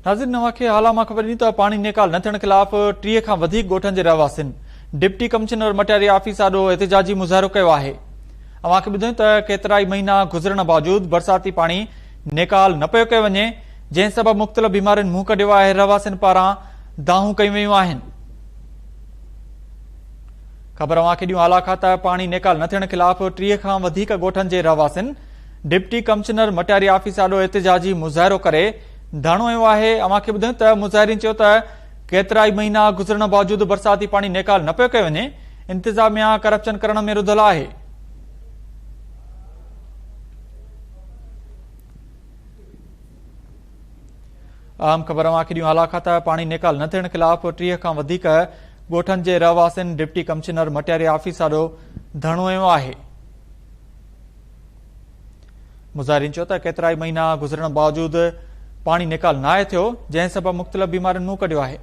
नाज़रीन नवांखे हाल मां ख़बर ॾिनी त पाणी निकाल न थियण ख़िलाफ़ 30 खां वधीक ॻोठनि जे रहवासियुनि डिप्टी कमिश्नर मटियारी ऑफिस ॾाढो एहतिजाजी मुज़ाहिरो कयो आहे। अवांखे ॿुधायूं त केतिरा ई महीना गुज़रण बावजूद बरसाती पाणी निकाल न पियो कयो वञे, जंहिं सबबि मुख़्तलिफ़ बीमारियुनि मुंहुं कढियो आहे। रहवासियुनि पारां दाहूं कयूं वयूं आहिनि। ख़बर अवांखे ॾियूं आला खां त पाणी निकाल न थियण ख़िलाफ़ 30 खां वधीक ॻोठनि जे रहवासियुनि डिप्टी कमिश्नर मटियारी ऑफिस ॾाढो एहतिजाजी मुज़ाहिरो करे धरणो हयो आहे। अवांखे ॿुधायूं त मुज़ाहिरीन चयो त केतिरा ई महीना गुज़रण बावजूद बरसाती पाणी निकाल न पियो कयो वञे। इंतिज़ामिया करप्शन करण में रुधल आहे। आम ख़बर अवांखे ॾियूं आला खां त पाणी निकाल न थियण ख़िलाफ़ 30 खां वधीक ॻोठनि जे रहवासियुनि डिप्टी कमिश्नर मटियारी ऑफिस ॾाढो धरणो हयो आहे। मुज़ाहिरीन चयो त केतिरा ई महीना गुज़रण बावजूद पाणी निकाल न आहे थियो, जंहिं सबबि मुख़्तलिफ़ बीमारियुनि मुंहुं कढियो आहे।